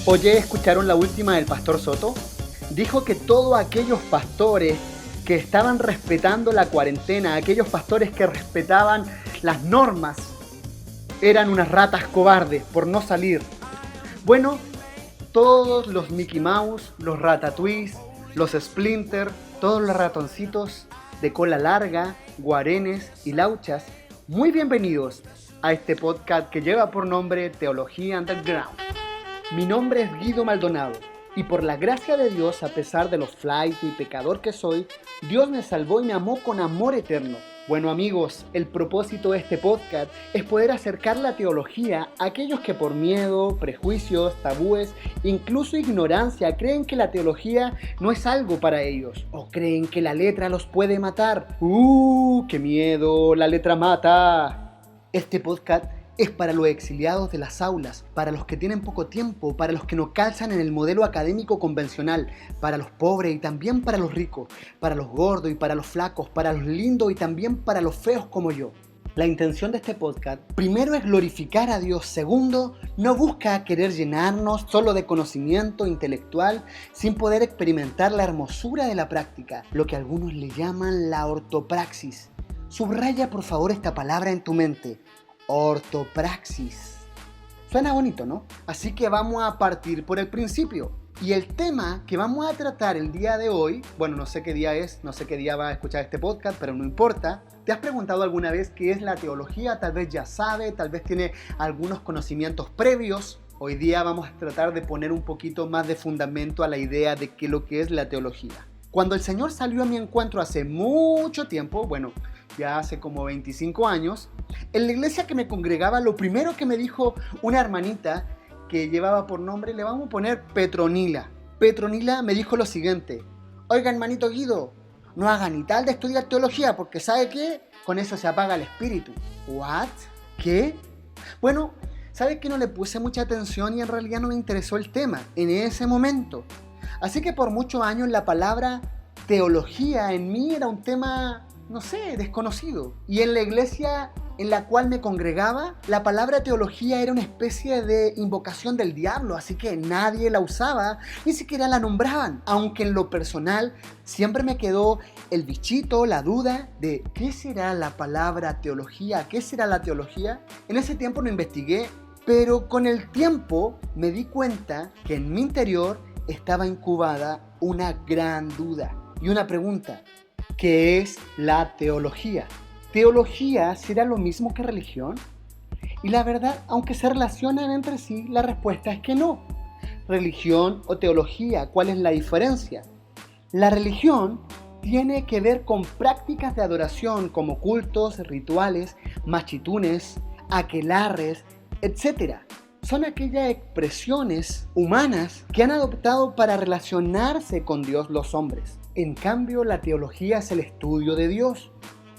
Oye, ¿escucharon la última del pastor Soto? Dijo que todos aquellos pastores que estaban respetando la cuarentena, aquellos pastores que respetaban las normas, eran unas ratas cobardes por no salir. Bueno, todos los Mickey Mouse, los Ratatouilles, los Splinter, todos los ratoncitos de cola larga, guarenes y lauchas, muy bienvenidos a este podcast que lleva por nombre Teología Underground. Mi nombre es Guido Maldonado y por la gracia de Dios, a pesar de lo flaito y pecador que soy, Dios me salvó y me amó con amor eterno. Bueno amigos, el propósito de este podcast es poder acercar la teología a aquellos que por miedo, prejuicios, tabúes, incluso ignorancia creen que la teología no es algo para ellos o creen que la letra los puede matar. ¡Qué miedo! ¡La letra mata! Este podcast es para los exiliados de las aulas, para los que tienen poco tiempo, para los que no calzan en el modelo académico convencional, para los pobres y también para los ricos, para los gordos y para los flacos, para los lindos y también para los feos como yo. La intención de este podcast, primero, es glorificar a Dios. Segundo, no busca querer llenarnos solo de conocimiento intelectual sin poder experimentar la hermosura de la práctica, lo que algunos le llaman la ortopraxis. Subraya por favor esta palabra en tu mente. Ortopraxis. Suena bonito, ¿no? Así que vamos a partir por el principio. Y el tema que vamos a tratar el día de hoy, bueno, no sé qué día es, no sé qué día vas a escuchar este podcast, pero no importa. ¿Te has preguntado alguna vez qué es la teología? Tal vez ya sabe, tal vez tiene algunos conocimientos previos. Hoy día vamos a tratar de poner un poquito más de fundamento a la idea de qué lo que es la teología. Cuando el Señor salió a mi encuentro hace mucho tiempo, bueno, ya hace como 25 años, en la iglesia que me congregaba, lo primero que me dijo una hermanita que llevaba por nombre, le vamos a poner Petronila. Petronila me dijo lo siguiente: oiga, hermanito Guido, no haga ni tal de estudiar teología, porque ¿sabe qué? Con eso se apaga el espíritu. ¿What? ¿Qué? Bueno, ¿sabe que no le puse mucha atención y en realidad no me interesó el tema en ese momento? Así que por muchos años la palabra teología en mí era un tema, no sé, desconocido. Y en la iglesia en la cual me congregaba, la palabra teología era una especie de invocación del diablo, así que nadie la usaba, ni siquiera la nombraban. Aunque en lo personal siempre me quedó el bichito, la duda de ¿qué será la palabra teología? ¿Qué será la teología? En ese tiempo no investigué, pero con el tiempo me di cuenta que en mi interior estaba incubada una gran duda y una pregunta: ¿qué es la teología? ¿Teología será lo mismo que religión? Y la verdad, aunque se relacionan entre sí, la respuesta es que no. Religión o teología, ¿cuál es la diferencia? La religión tiene que ver con prácticas de adoración como cultos, rituales, machitunes, aquelarres, etc. Son aquellas expresiones humanas que han adoptado para relacionarse con Dios los hombres. En cambio, la teología es el estudio de Dios.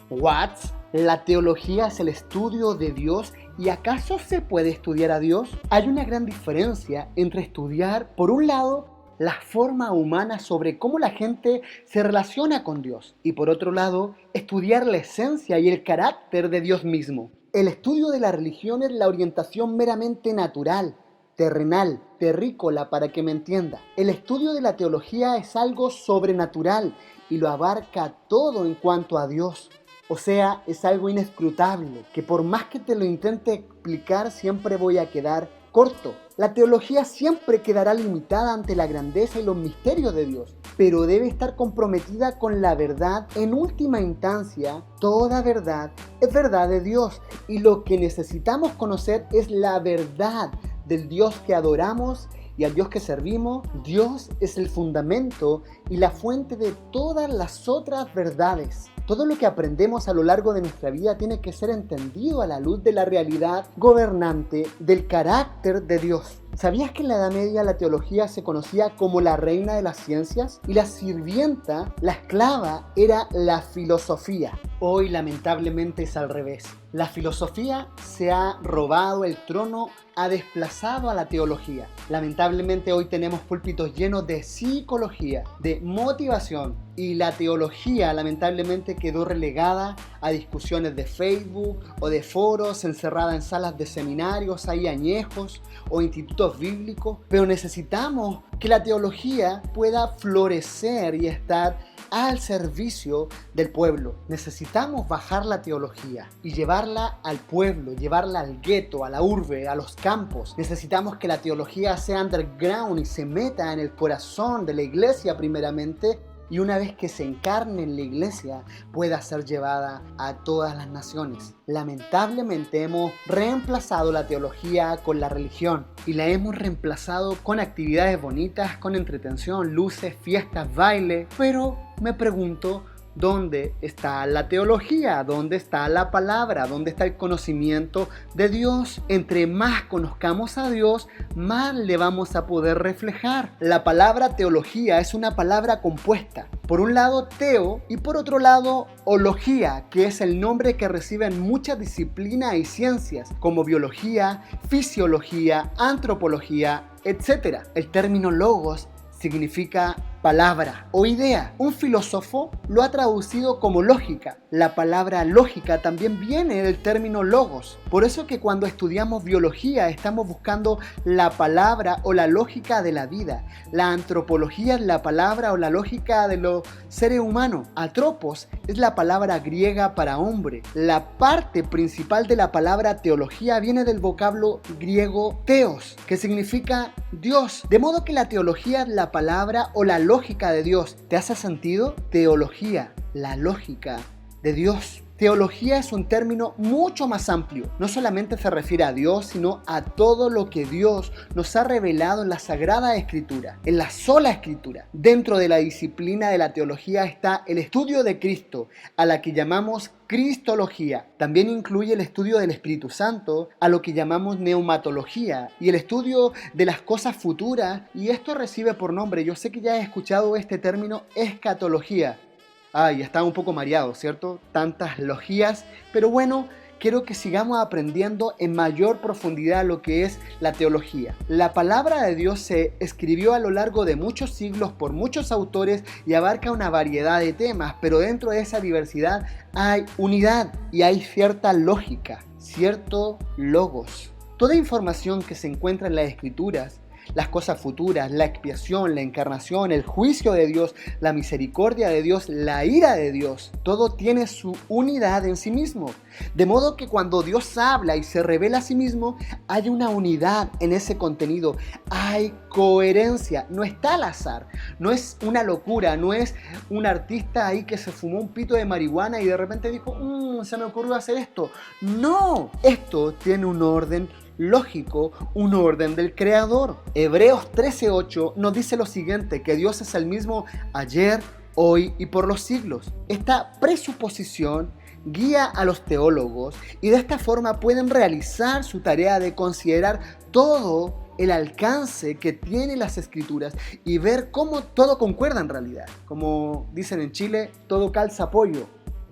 ¿What? ¿La teología es el estudio de Dios? ¿Y acaso se puede estudiar a Dios? Hay una gran diferencia entre estudiar, por un lado, la forma humana sobre cómo la gente se relaciona con Dios, y por otro lado, estudiar la esencia y el carácter de Dios mismo. El estudio de la religión es la orientación meramente natural, terrenal, terrícola, para que me entienda. El estudio de la teología es algo sobrenatural y lo abarca todo en cuanto a Dios. O sea, es algo inescrutable, que por más que te lo intente explicar, siempre voy a quedar corto. La teología siempre quedará limitada ante la grandeza y los misterios de Dios, pero debe estar comprometida con la verdad. En última instancia, toda verdad es verdad de Dios, y lo que necesitamos conocer es la verdad del Dios que adoramos y al Dios que servimos. Dios es el fundamento y la fuente de todas las otras verdades. Todo lo que aprendemos a lo largo de nuestra vida tiene que ser entendido a la luz de la realidad gobernante del carácter de Dios. ¿Sabías que en la Edad Media la teología se conocía como la reina de las ciencias? Y la sirvienta, la esclava, era la filosofía. Hoy lamentablemente es al revés. La filosofía se ha robado el trono, ha desplazado a la teología. Lamentablemente hoy tenemos púlpitos llenos de psicología, de motivación, y la teología lamentablemente quedó relegada a discusiones de Facebook o de foros, encerrada en salas de seminarios ahí añejos o institutos bíblicos. Pero necesitamos que la teología pueda florecer y estar al servicio del pueblo. Necesitamos bajar la teología y llevarla al pueblo, llevarla al gueto, a la urbe, a los campos. Necesitamos que la teología sea underground y se meta en el corazón de la iglesia primeramente, y una vez que se encarne en la iglesia pueda ser llevada a todas las naciones. Lamentablemente hemos reemplazado la teología con la religión y la hemos reemplazado con actividades bonitas, con entretención, luces, fiestas, baile. Pero me pregunto, ¿dónde está la teología? ¿Dónde está la palabra? ¿Dónde está el conocimiento de Dios? Entre más conozcamos a Dios, más le vamos a poder reflejar. La palabra teología es una palabra compuesta. Por un lado, teo, y por otro lado, ología, que es el nombre que reciben muchas disciplinas y ciencias, como biología, fisiología, antropología, etc. El término logos significa palabra o idea. Un filósofo lo ha traducido como lógica. La palabra lógica también viene del término logos. Por eso que cuando estudiamos biología estamos buscando la palabra o la lógica de la vida. La antropología es la palabra o la lógica de los seres humanos. Atropos es la palabra griega para hombre. La parte principal de la palabra teología viene del vocablo griego theos, que significa Dios. De modo que la teología es la palabra o la lógica de Dios. ¿Te hace sentido? Teología, la lógica de Dios. Teología es un término mucho más amplio. No solamente se refiere a Dios, sino a todo lo que Dios nos ha revelado en la Sagrada Escritura, en la sola Escritura. Dentro de la disciplina de la teología está el estudio de Cristo, a la que llamamos cristología. También incluye el estudio del Espíritu Santo, a lo que llamamos neumatología, y el estudio de las cosas futuras, y esto recibe por nombre, yo sé que ya he escuchado este término, escatología. Ay, estaba un poco mareado, ¿cierto? Tantas logías, pero bueno, quiero que sigamos aprendiendo en mayor profundidad lo que es la teología. La palabra de Dios se escribió a lo largo de muchos siglos por muchos autores y abarca una variedad de temas, pero dentro de esa diversidad hay unidad y hay cierta lógica, cierto logos. Toda información que se encuentra en las Escrituras, las cosas futuras, la expiación, la encarnación, el juicio de Dios, la misericordia de Dios, la ira de Dios, todo tiene su unidad en sí mismo. De modo que cuando Dios habla y se revela a sí mismo, hay una unidad en ese contenido, hay coherencia, no está al azar, no es una locura, no es un artista ahí que se fumó un pito de marihuana y de repente dijo, se me ocurrió hacer esto. No, esto tiene un orden lógico, un orden del Creador. Hebreos 13:8 nos dice lo siguiente, que Dios es el mismo ayer, hoy y por los siglos. Esta presuposición guía a los teólogos y de esta forma pueden realizar su tarea de considerar todo el alcance que tienen las Escrituras y ver cómo todo concuerda en realidad. Como dicen en Chile, todo calza pollo.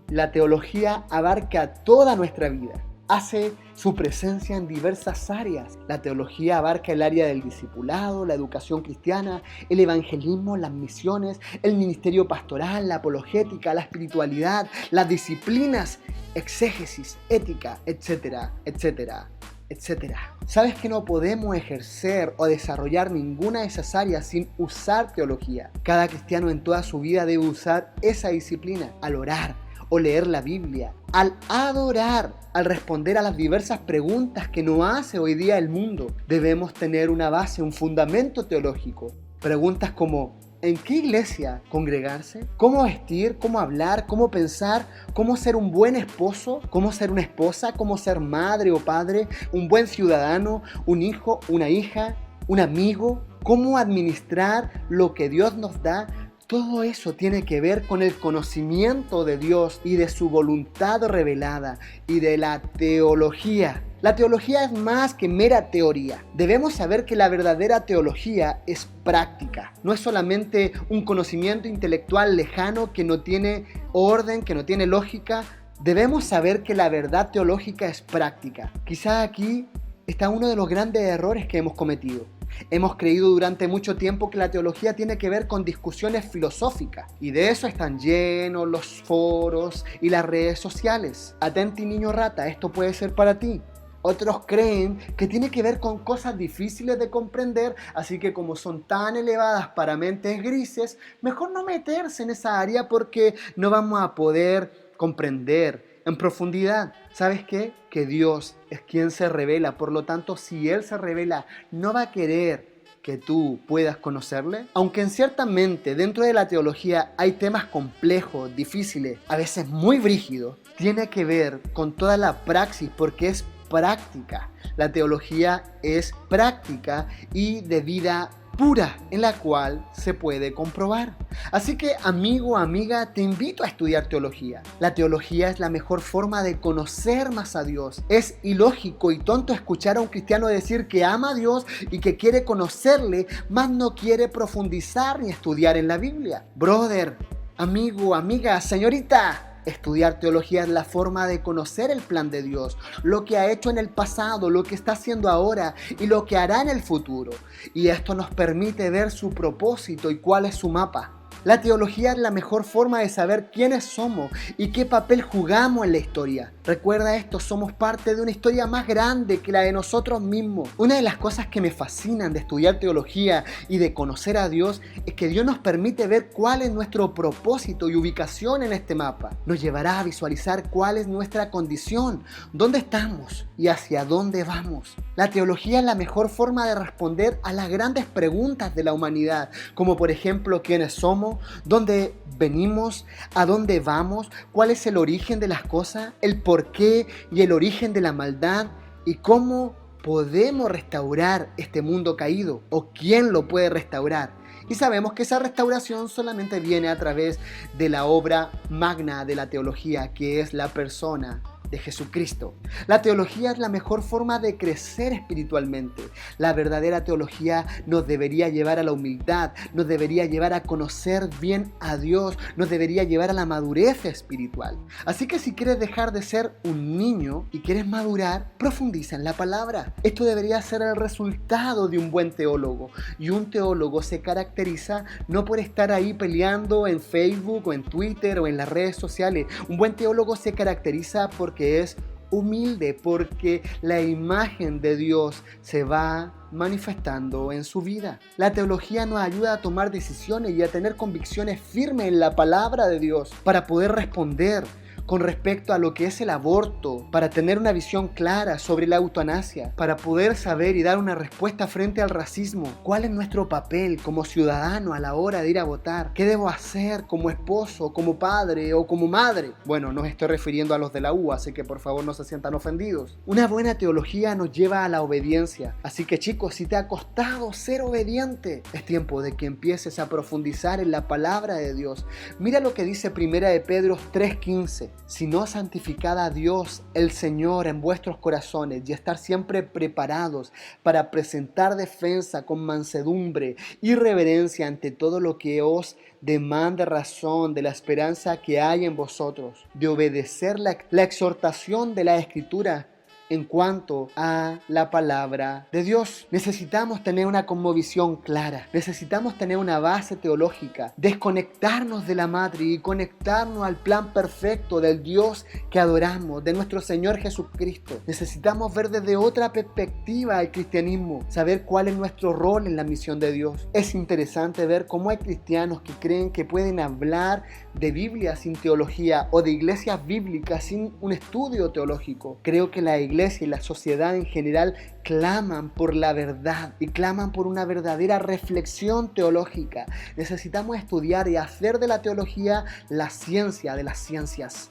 La teología abarca toda nuestra vida. Hace su presencia en diversas áreas. La teología abarca el área del discipulado, la educación cristiana, el evangelismo, las misiones, el ministerio pastoral, la apologética, la espiritualidad, las disciplinas, exégesis, ética, etcétera, etcétera, etcétera. ¿Sabes que no podemos ejercer o desarrollar ninguna de esas áreas sin usar teología? Cada cristiano en toda su vida debe usar esa disciplina al orar o leer la Biblia, al adorar, al responder a las diversas preguntas que nos hace hoy día el mundo. Debemos tener una base, un fundamento teológico. Preguntas como, ¿en qué iglesia congregarse? ¿Cómo vestir? ¿Cómo hablar? ¿Cómo pensar? ¿Cómo ser un buen esposo? ¿Cómo ser una esposa? ¿Cómo ser madre o padre? ¿Un buen ciudadano? ¿Un hijo? ¿Una hija? ¿Un amigo? ¿Cómo administrar lo que Dios nos da? Todo eso tiene que ver con el conocimiento de Dios y de su voluntad revelada y de la teología. La teología es más que mera teoría. Debemos saber que la verdadera teología es práctica. No es solamente un conocimiento intelectual lejano que no tiene orden, que no tiene lógica. Debemos saber que la verdad teológica es práctica. Quizá aquí está uno de los grandes errores que hemos cometido. Hemos creído durante mucho tiempo que la teología tiene que ver con discusiones filosóficas, y de eso están llenos los foros y las redes sociales. Atenti, niño rata, esto puede ser para ti. Otros creen que tiene que ver con cosas difíciles de comprender, así que como son tan elevadas para mentes grises, mejor no meterse en esa área porque no vamos a poder comprender en profundidad. ¿Sabes qué? Que Dios es quien se revela, por lo tanto, si Él se revela, no va a querer que tú puedas conocerle. Aunque ciertamente dentro de la teología hay temas complejos, difíciles, a veces muy brígidos, tiene que ver con toda la praxis porque es práctica. La teología es práctica y de vida pura, en la cual se puede comprobar. Así que, amigo, amiga, te invito a estudiar teología. La teología es la mejor forma de conocer más a Dios. Es ilógico y tonto escuchar a un cristiano decir que ama a Dios y que quiere conocerle, mas no quiere profundizar ni estudiar en la Biblia. Brother, amigo, amiga, señorita, estudiar teología es la forma de conocer el plan de Dios, lo que ha hecho en el pasado, lo que está haciendo ahora y lo que hará en el futuro. Y esto nos permite ver su propósito y cuál es su mapa. La teología es la mejor forma de saber quiénes somos y qué papel jugamos en la historia. Recuerda esto, somos parte de una historia más grande que la de nosotros mismos. Una de las cosas que me fascinan de estudiar teología y de conocer a Dios es que Dios nos permite ver cuál es nuestro propósito y ubicación en este mapa. Nos llevará a visualizar cuál es nuestra condición, dónde estamos y hacia dónde vamos. La teología es la mejor forma de responder a las grandes preguntas de la humanidad, como por ejemplo quiénes somos, dónde venimos, a dónde vamos, cuál es el origen de las cosas, el porqué y el origen de la maldad y cómo podemos restaurar este mundo caído o quién lo puede restaurar. Y sabemos que esa restauración solamente viene a través de la obra magna de la teología, que es la persona de Jesucristo. La teología es la mejor forma de crecer espiritualmente. La verdadera teología nos debería llevar a la humildad, nos debería llevar a conocer bien a Dios, nos debería llevar a la madurez espiritual. Así que si quieres dejar de ser un niño y quieres madurar, profundiza en la palabra. Esto debería ser el resultado de un buen teólogo. Y un teólogo se caracteriza no por estar ahí peleando en Facebook o en Twitter o en las redes sociales. Un buen teólogo se caracteriza porque es humilde, porque la imagen de Dios se va manifestando en su vida. La teología nos ayuda a tomar decisiones y a tener convicciones firmes en la palabra de Dios para poder responder con respecto a lo que es el aborto, para tener una visión clara sobre la eutanasia, para poder saber y dar una respuesta frente al racismo. ¿Cuál es nuestro papel como ciudadano a la hora de ir a votar? ¿Qué debo hacer como esposo, como padre o como madre? Bueno, no estoy refiriendo a los de la U, así que por favor no se sientan ofendidos. Una buena teología nos lleva a la obediencia. Así que chicos, si te ha costado ser obediente, es tiempo de que empieces a profundizar en la palabra de Dios. Mira lo que dice 1 de Pedro 3:15. Sino santificad a Dios el Señor en vuestros corazones y estar siempre preparados para presentar defensa con mansedumbre y reverencia ante todo lo que os demande razón de la esperanza que hay en vosotros, de obedecer la exhortación de la Escritura en cuanto a la palabra de Dios. Necesitamos tener una cosmovisión clara, necesitamos tener una base teológica, desconectarnos de la madre y conectarnos al plan perfecto del Dios que adoramos, de nuestro Señor Jesucristo. Necesitamos ver desde otra perspectiva el cristianismo, saber cuál es nuestro rol en la misión de Dios. Es interesante ver cómo hay cristianos que creen que pueden hablar de Biblia sin teología o de iglesias bíblicas sin un estudio teológico. Creo que la iglesia y la sociedad en general claman por la verdad y claman por una verdadera reflexión teológica. Necesitamos estudiar y hacer de la teología la ciencia de las ciencias.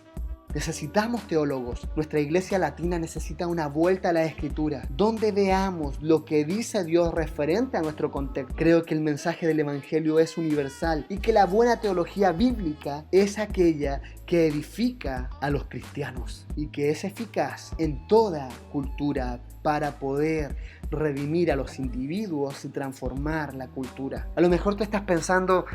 Necesitamos teólogos. Nuestra iglesia latina necesita una vuelta a la Escritura, donde veamos lo que dice Dios referente a nuestro contexto. Creo que el mensaje del Evangelio es universal y que la buena teología bíblica es aquella que edifica a los cristianos y que es eficaz en toda cultura para poder redimir a los individuos y transformar la cultura. A lo mejor tú estás pensando,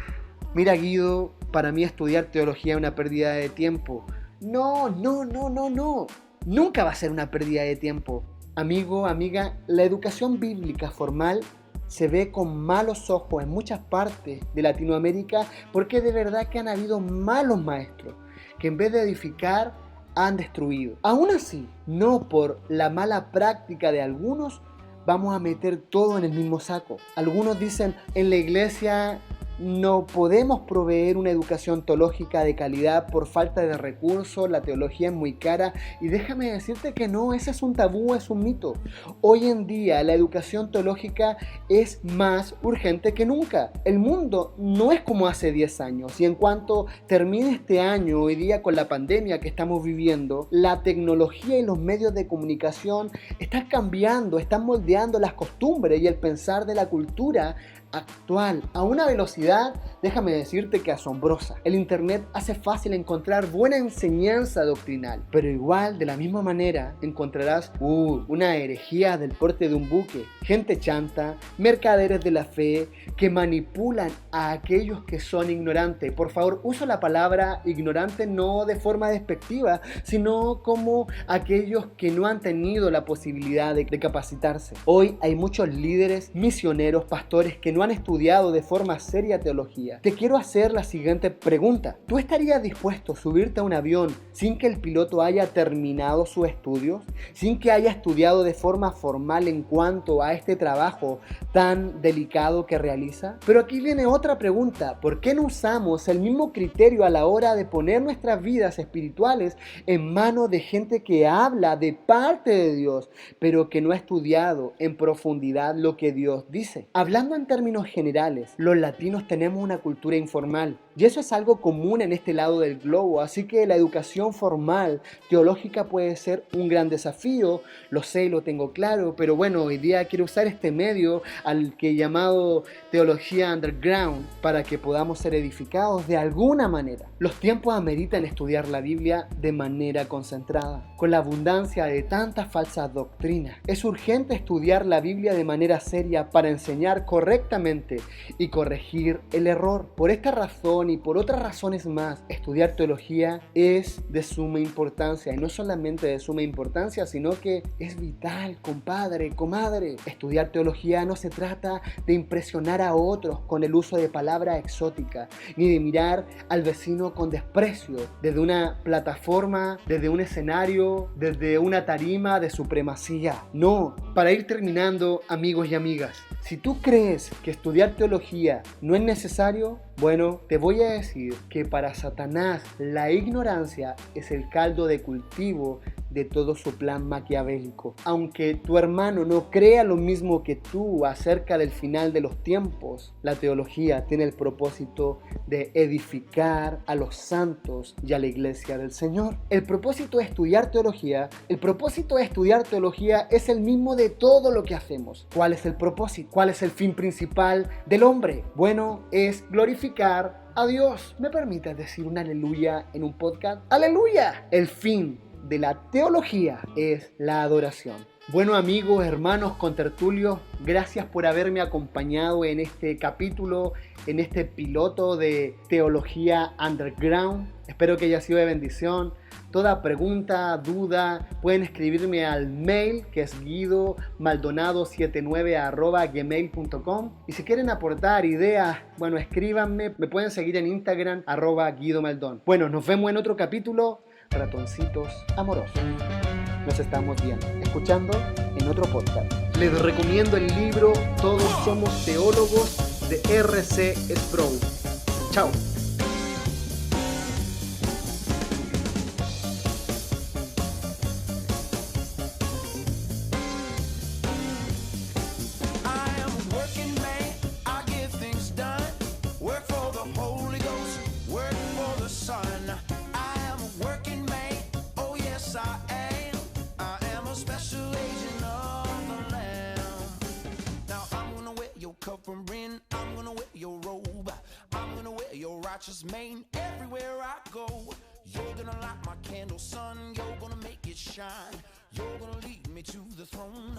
mira Guido, para mí estudiar teología es una pérdida de tiempo. No, no, no, no, no. Nunca va a ser una pérdida de tiempo. Amigo, amiga, la educación bíblica formal se ve con malos ojos en muchas partes de Latinoamérica porque de verdad que han habido malos maestros que en vez de edificar han destruido. Aún así, no por la mala práctica de algunos vamos a meter todo en el mismo saco. Algunos dicen, en la iglesia no podemos proveer una educación teológica de calidad por falta de recursos, la teología es muy cara, y déjame decirte que no, ese es un tabú, es un mito. Hoy en día la educación teológica es más urgente que nunca. El mundo no es como hace 10 años, y en cuanto termine este año, hoy día con la pandemia que estamos viviendo, la tecnología y los medios de comunicación están cambiando, están moldeando las costumbres y el pensar de la cultura actual a una velocidad, déjame decirte que asombrosa. El internet hace fácil encontrar buena enseñanza doctrinal, pero igual de la misma manera encontrarás una herejía del porte de un buque, gente chanta, mercaderes de la fe que manipulan a aquellos que son ignorantes. Por favor, uso la palabra ignorante no de forma despectiva, sino como aquellos que no han tenido la posibilidad de capacitarse. Hoy hay muchos líderes, misioneros, pastores que no han estudiado de forma seria teología. Te quiero hacer la siguiente pregunta. ¿Tú estarías dispuesto a subirte a un avión sin que el piloto haya terminado sus estudios? ¿Sin que haya estudiado de forma formal en cuanto a este trabajo tan delicado que realiza? Pero aquí viene otra pregunta. ¿Por qué no usamos el mismo criterio a la hora de poner nuestras vidas espirituales en manos de gente que habla de parte de Dios, pero que no ha estudiado en profundidad lo que Dios dice? Hablando en términos generales, los latinos tenemos una cultura informal y eso es algo común en este lado del globo, así que la educación formal teológica puede ser un gran desafío, lo sé y lo tengo claro, pero bueno, hoy día quiero usar este medio al que he llamado teología underground para que podamos ser edificados de alguna manera. Los tiempos ameritan estudiar la Biblia de manera concentrada, con la abundancia de tantas falsas doctrinas. Es urgente estudiar la Biblia de manera seria para enseñar correctamente y corregir el error. Por esta razón y por otras razones más, estudiar teología es de suma importancia, y no solamente de suma importancia, sino que es vital, compadre, comadre. Estudiar teología no se trata de impresionar a otros con el uso de palabras exóticas, ni de mirar al vecino con desprecio desde una plataforma, desde un escenario, desde una tarima de supremacía. No, para ir terminando, amigos y amigas, si tú crees que estudiar teología no es necesario, bueno, te voy a decir que para Satanás la ignorancia es el caldo de cultivo de todo su plan maquiavélico. Aunque tu hermano no crea lo mismo que tú acerca del final de los tiempos, la teología tiene el propósito de edificar a los santos y a la iglesia del Señor. El propósito de estudiar teología es el mismo de todo lo que hacemos. ¿Cuál es el propósito? ¿Cuál es el fin principal del hombre? Bueno, es glorificar a Dios. ¿Me permites decir un aleluya en un podcast? ¡Aleluya! El fin de la teología es la adoración. Bueno, amigos, hermanos, contertulios, gracias por haberme acompañado en este capítulo, en este piloto de Teología Underground. Espero que haya sido de bendición. Toda pregunta, duda, pueden escribirme al mail que es guidomaldonado79@gmail.com. Y si quieren aportar ideas, bueno, escríbanme. Me pueden seguir en Instagram @guidomaldon. Bueno, nos vemos en otro capítulo. Ratoncitos amorosos. Nos estamos viendo, escuchando en otro podcast. Les recomiendo el libro Todos somos teólogos de R.C. Sproul. Chao. Covering, I'm gonna wear your robe. I'm gonna wear your righteous mane everywhere I go. You're gonna light my candle, son. You're gonna make it shine. You're gonna lead me to the throne.